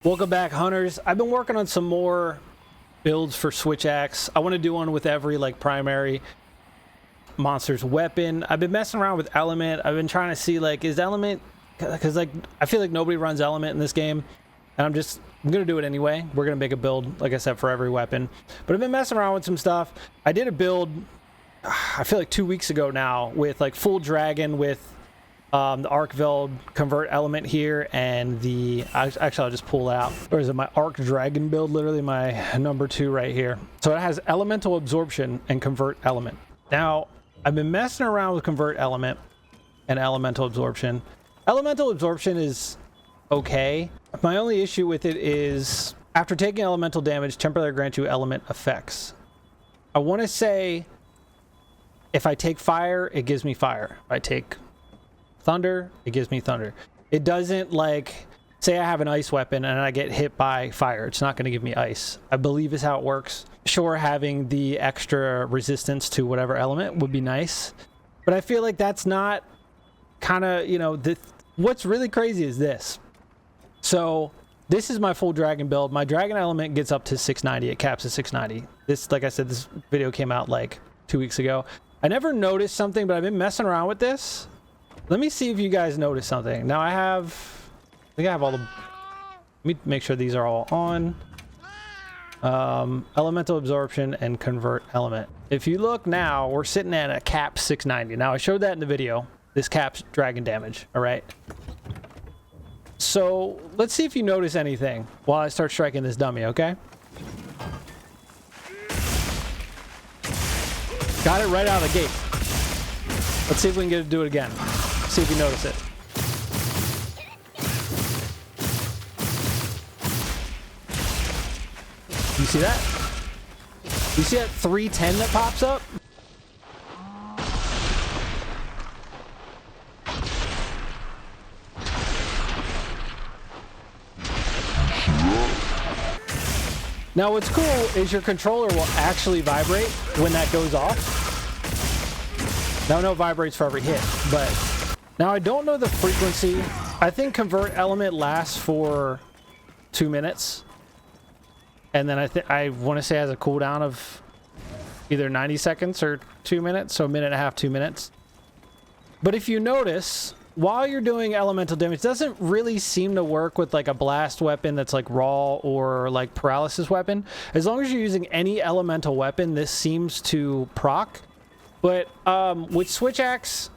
Welcome back, hunters. I've been working on some more builds for Switch Axe. I want to do one with every primary monster's weapon. I've been messing around with element. I've been trying to see is element, because I feel like nobody runs element in this game, and I'm gonna do it anyway. We're gonna make a build, like I said, for every weapon. But I've been messing around with some stuff. I did a build, I feel like 2 weeks ago now, with full dragon with the arc veld convert element here, and actually I'll just pull it out. Or is it my arc dragon build? Literally my number 2 right here. So it has elemental absorption and convert element. Now I've been messing around with convert element and elemental absorption. Elemental absorption is okay. My only issue with it is after taking elemental damage, temporarily grant you element effects. I want to say if I take fire, it gives me fire. If I take thunder, it gives me thunder. It doesn't say I have an ice weapon and I get hit by fire, it's not going to give me ice, I believe is how it works. Sure, having the extra resistance to whatever element would be nice, but I feel like that's not what's really crazy is this. So this is my full dragon build. My dragon element gets up to 690. It caps at 690. This, like I said, this video came out 2 weeks ago. I never noticed something, but I've been messing around with this. Let me see if you guys notice something. Now I think I have all the, let me make sure these are all on. Elemental absorption and convert element. If you look now, we're sitting at a cap 690. Now I showed that in the video. This caps dragon damage, all right? So let's see if you notice anything while I start striking this dummy, okay? Got it right out of the gate. Let's see if we can get it to do it again. See if you notice it. You see that? You see that 310 that pops up? Now what's cool is your controller will actually vibrate when that goes off. Now I know it vibrates for every hit, but now I don't know the frequency. I think convert element lasts for 2 minutes, and then I want to say it has a cooldown of either 90 seconds or 2 minutes, so a minute and a half, 2 minutes. But if you notice, while you're doing elemental damage, it doesn't really seem to work with a blast weapon that's raw or paralysis weapon. As long as you're using any elemental weapon, this seems to proc. But with Switch Axe,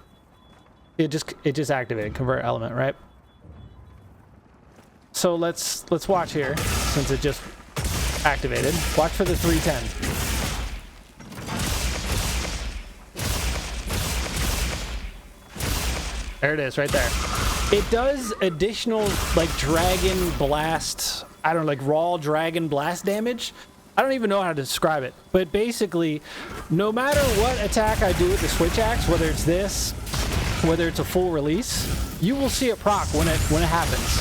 it just activated convert element, right? So let's watch here, since it just activated. Watch for the 310. There it is, right there. It does additional dragon blast, I don't know, raw dragon blast damage. I don't even know how to describe it, but basically, no matter what attack I do with the Switch Axe, whether it's this, whether it's a full release, you will see it proc when it happens.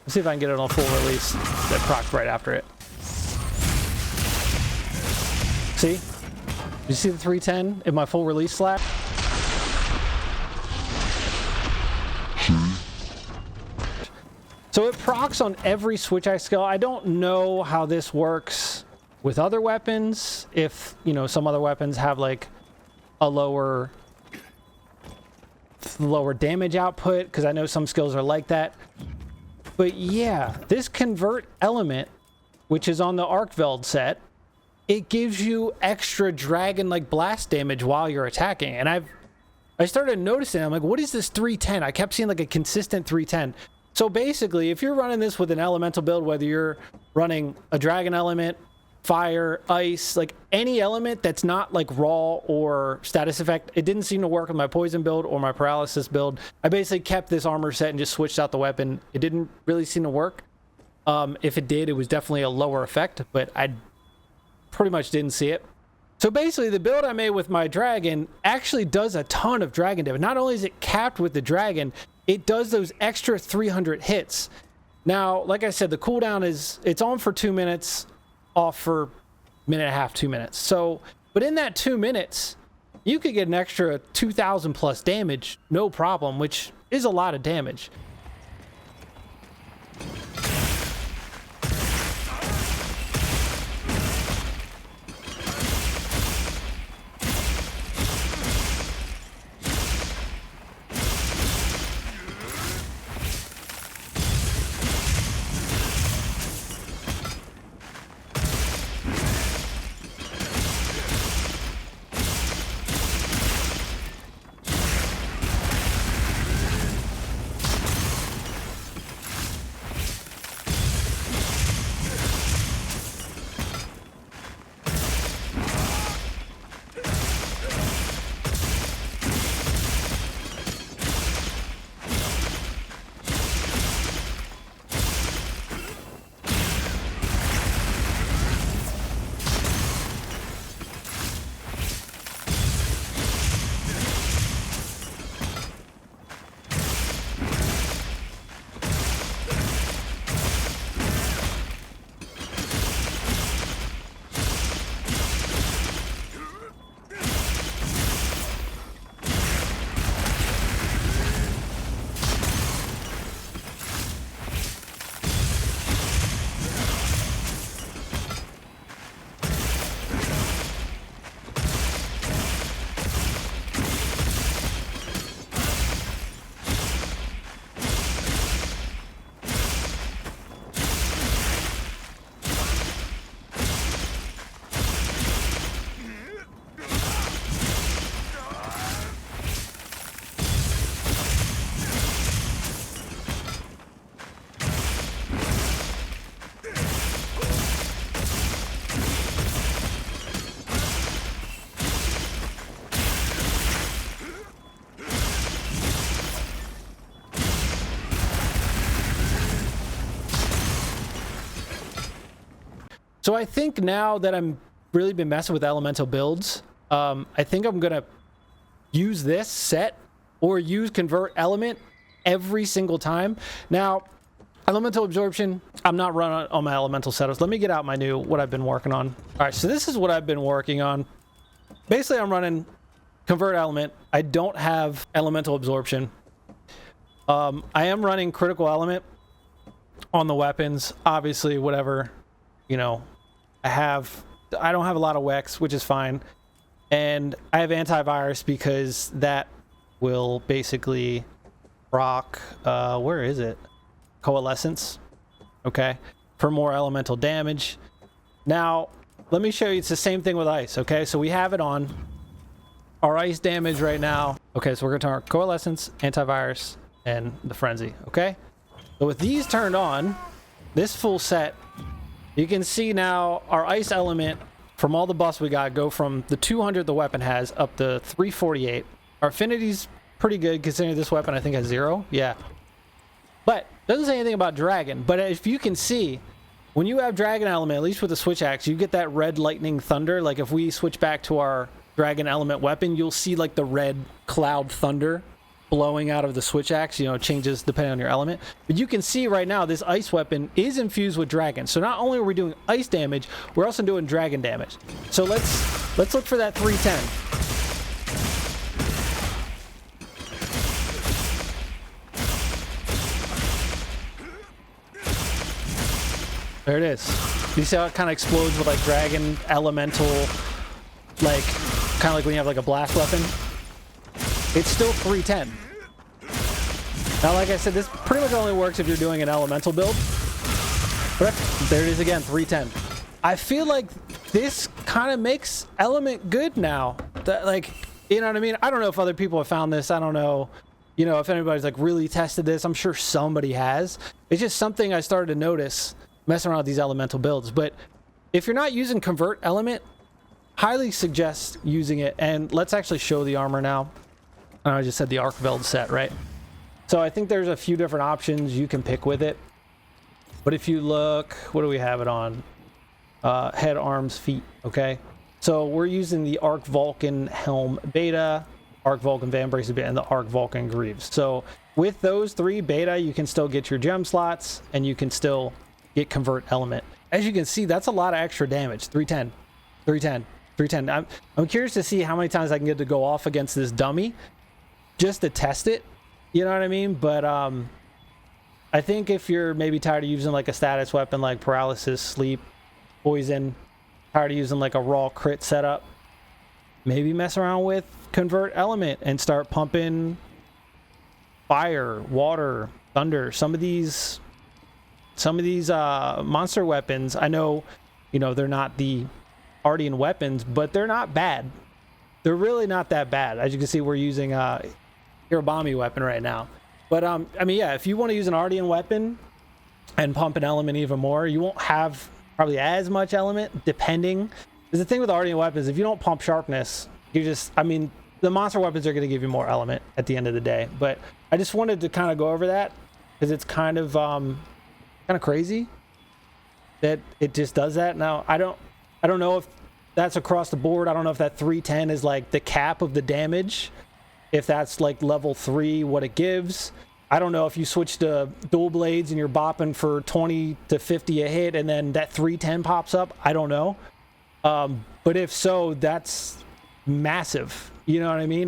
Let's see if I can get it on a full release that procs right after it. See? You see the 310 in my full release slap? So it procs on every Switch Axe skill. I don't know how this works with other weapons. If, some other weapons have a lower damage output, because I know some skills are like that. But yeah, this convert element, which is on the arc veld set, it gives you extra dragon blast damage while you're attacking. And I started noticing, I'm what is this 310? I kept seeing a consistent 310. So basically, if you're running this with an elemental build, whether you're running a dragon element, fire, ice, any element that's not raw or status effect, it didn't seem to work with my poison build or my paralysis build. I basically kept this armor set and just switched out the weapon. It didn't really seem to work. If it did, it was definitely a lower effect, but I pretty much didn't see it. So basically, the build I made with my dragon actually does a ton of dragon damage. Not only is it capped with the dragon, it does those extra 300 hits. Now, like I said, the cooldown it's on for 2 minutes, off for a minute and a half, 2 minutes. So, but in that 2 minutes, you could get an extra 2,000 plus damage, no problem, which is a lot of damage. So I think now that I'm really been messing with elemental builds, I think I'm gonna use this set or use convert element every single time. Now, elemental absorption, I'm not running on my elemental setups. Let me get out what I've been working on. All right, so this is what I've been working on. Basically, I'm running convert element. I don't have elemental absorption. I am running critical element on the weapons. Obviously, whatever, you know, I don't have a lot of Wex, which is fine. And I have antivirus because that will basically proc, where is it? Coalescence. Okay. For more elemental damage. Now, let me show you, it's the same thing with ice. Okay. So we have it on our ice damage right now. Okay. So we're going to turn coalescence, antivirus, and the frenzy. Okay. So with these turned on, this full set, you can see now our ice element from all the buffs we got go from the 200 the weapon has up to 348. Our affinity's pretty good considering this weapon I think has 0. Yeah. But doesn't say anything about dragon. But if you can see, when you have dragon element, at least with the switch axe, you get that red lightning thunder. Like if we switch back to our dragon element weapon, you'll see like the red cloud thunder blowing out of the switch axe. You know, it changes depending on your element. But you can see right now this ice weapon is infused with dragon. So not only are we doing ice damage, we're also doing dragon damage. So let's look for that 310. There it is. You see how it kind of explodes with like dragon elemental, like kind of like when you have like a blast weapon. It's still 310. Now, like I said, this pretty much only works if you're doing an elemental build. But there it is again, 310. I feel like this kind of makes element good now. That, like, you know what I mean? I don't know if other people have found this. I don't know, you know, if anybody's like really tested this. I'm sure somebody has. It's just something I started to notice messing around with these elemental builds. But if you're not using convert element, highly suggest using it. And let's actually show the armor now. I just said the arc veld set, right? So I think there's a few different options you can pick with it. But if you look, what do we have it on? Head, arms, feet. Okay. So we're using the Arc Vulcan Helm Beta, Arc Vulcan Van Braces Beta, and the Arc Vulcan Greaves. So with those 3 beta, you can still get your gem slots and you can still get convert element. As you can see, that's a lot of extra damage. 310, 310, 310. I'm curious to see how many times I can get to go off against this dummy just to test it. You know what I mean? But I think if you're maybe tired of using like a status weapon like paralysis, sleep, poison, tired of using like a raw crit setup, maybe mess around with convert element and start pumping fire, water, thunder. Some of these monster weapons, I know, you know, they're not the Ardian weapons, but they're not bad. They're really not that bad. As you can see, we're using Hirabami weapon right now. But I mean, yeah, if you want to use an Ardian weapon and pump an element even more, you won't have probably as much element, depending. Because the thing with Ardian weapons, if you don't pump sharpness, you just, I mean, the monster weapons are going to give you more element at the end of the day. But I just wanted to kind of go over that because it's kind of crazy that it just does that. Now, I don't know if that's across the board. I don't know if that 310 is like the cap of the damage. If that's like level 3, what it gives. I don't know if you switch to dual blades and you're bopping for 20 to 50 a hit and then that 310 pops up. I don't know. But if so, that's massive. You know what I mean?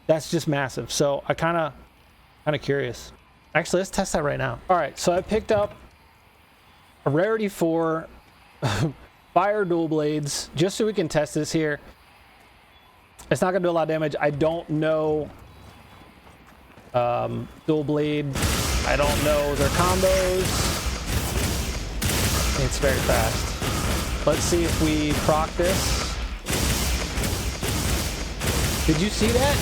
That's just massive. So I kind of curious. Actually, let's test that right now. All right. So I picked up a rarity 4 fire dual blades just so we can test this here. It's not gonna do a lot of damage. I don't know dual blade. I don't know their combos. It's very fast. Let's see if we proc this. Did you see that?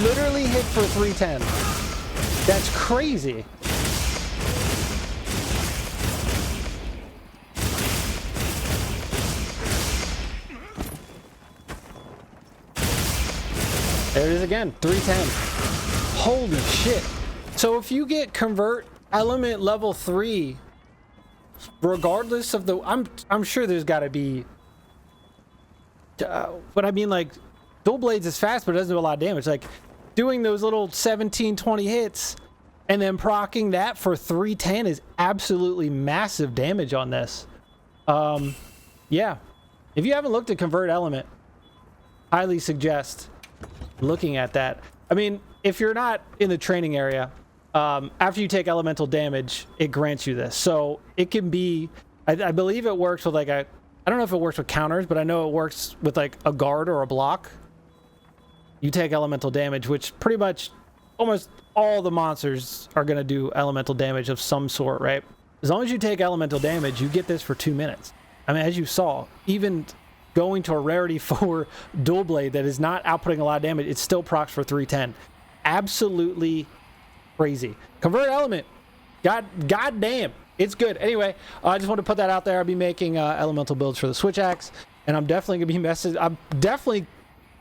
Literally hit for 310. That's crazy. There it is again, 310. Holy shit. So if you get convert element level 3 regardless of the, I'm sure there's got to be, but I mean, like, dual blades is fast, but it doesn't do a lot of damage. Like, doing those little 17, 20 hits and then proccing that for 310 is absolutely massive damage on this. Yeah. If you haven't looked at Convert Element, highly suggest looking at that. I mean, if you're not in the training area, after you take elemental damage, it grants you this. So it can be, I believe it works with like a, I don't know if it works with counters, but I know it works with like a guard or a block. You take elemental damage, which pretty much almost all the monsters are going to do elemental damage of some sort, right? As long as you take elemental damage, you get this for 2 minutes. I mean, as you saw, even going to a rarity 4 dual blade that is not outputting a lot of damage, it still procs for 310. Absolutely crazy. Convert Element. God damn. It's good. Anyway, I just want to put that out there. I'll be making elemental builds for the Switch Axe, and I'm definitely going to be I'm definitely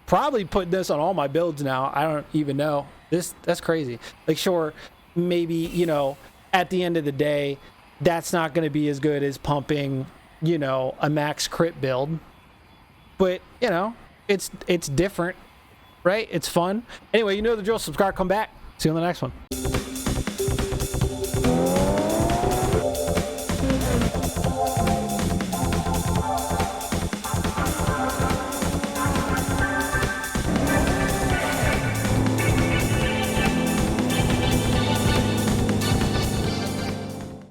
probably putting this on all my builds now. I don't even know. That's crazy. Like, sure, maybe, you know, at the end of the day, that's not going to be as good as pumping, you know, a max crit build. But, you know, it's different, right? It's fun. Anyway, you know the drill. Subscribe, come back. See you on the next one.